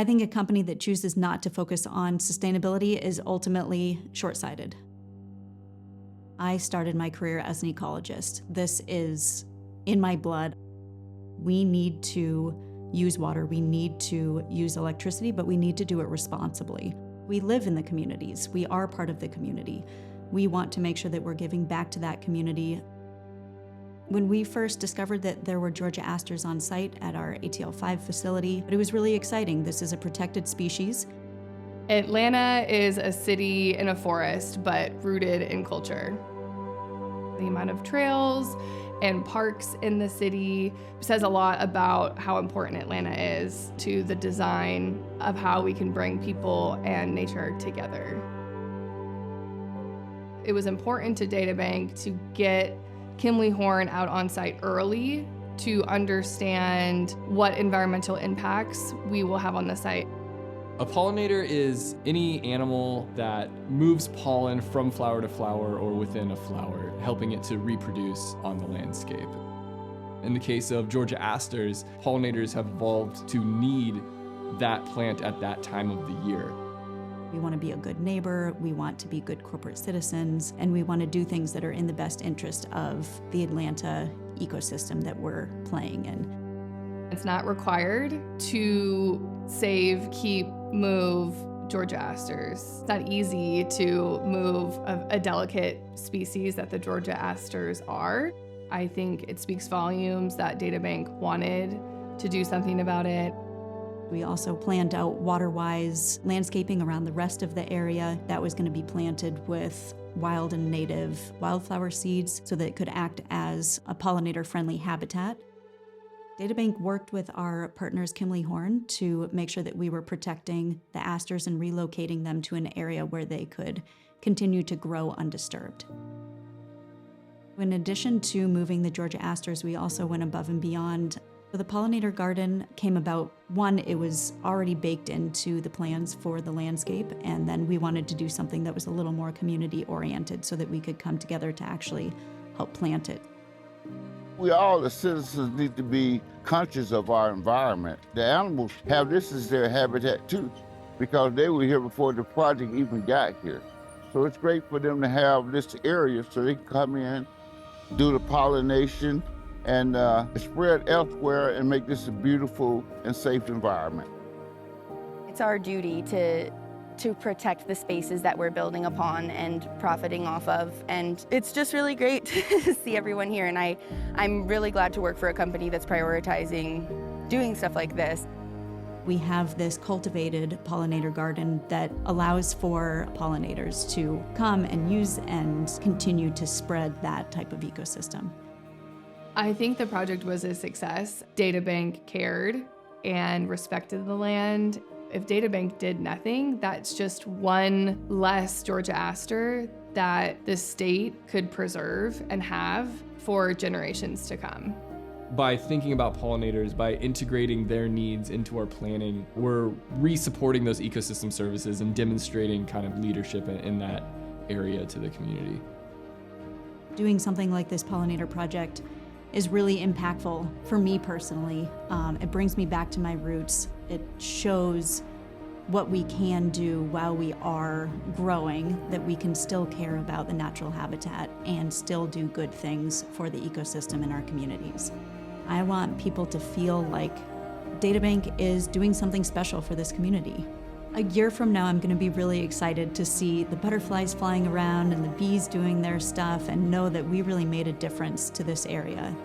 I think a company that chooses not to focus on sustainability is ultimately short-sighted. I started my career as an ecologist. This is in my blood. We need to use water, we need to use electricity, but we need to do it responsibly. We live in the communities. We are part of the community. We want to make sure that we're giving back to that community. When we first discovered that there were Georgia asters on site at our ATL5 facility, it was really exciting. This is a protected species. Atlanta is a city in a forest, but rooted in culture. The amount of trails and parks in the city says a lot about how important Atlanta is to the design of how we can bring people and nature together. It was important to DataBank to get Kimley Horn out on site early to understand what environmental impacts we will have on the site. A pollinator is any animal that moves pollen from flower to flower or within a flower, helping it to reproduce on the landscape. In the case of Georgia asters, pollinators have evolved to need that plant at that time of the year. We want to be a good neighbor, we want to be good corporate citizens, and we want to do things that are in the best interest of the Atlanta ecosystem that we're playing in. It's not required to save, keep, move Georgia asters. It's not easy to move a delicate species that the Georgia asters are. I think it speaks volumes that DataBank wanted to do something about it. We also planned out water-wise landscaping around the rest of the area that was going to be planted with wild and native wildflower seeds so that it could act as a pollinator-friendly habitat. DataBank worked with our partners Kimley Horn to make sure that we were protecting the asters and relocating them to an area where they could continue to grow undisturbed. In addition to moving the Georgia asters, we also went above and beyond. The pollinator garden came about, one, it was already baked into the plans for the landscape, and then we wanted to do something that was a little more community-oriented so that we could come together to actually help plant it. We all, the citizens, need to be conscious of our environment. The animals have this as their habitat too, because they were here before the project even got here. So it's great for them to have this area so they can come in, do the pollination, and spread elsewhere and make this a beautiful and safe environment. It's our duty to protect the spaces that we're building upon and profiting off of. And it's just really great to see everyone here. And I'm really glad to work for a company that's prioritizing doing stuff like this. We have this cultivated pollinator garden that allows for pollinators to come and use and continue to spread that type of ecosystem. I think the project was a success. DataBank cared and respected the land. If DataBank did nothing, that's just one less Georgia aster that the state could preserve and have for generations to come. By thinking about pollinators, by integrating their needs into our planning, we're re-supporting those ecosystem services and demonstrating kind of leadership in that area to the community. Doing something like this pollinator project is really impactful for me personally. It brings me back to my roots. It shows what we can do while we are growing, that we can still care about the natural habitat and still do good things for the ecosystem in our communities. I want people to feel like DataBank is doing something special for this community. A year from now, I'm going to be really excited to see the butterflies flying around and the bees doing their stuff and know that we really made a difference to this area.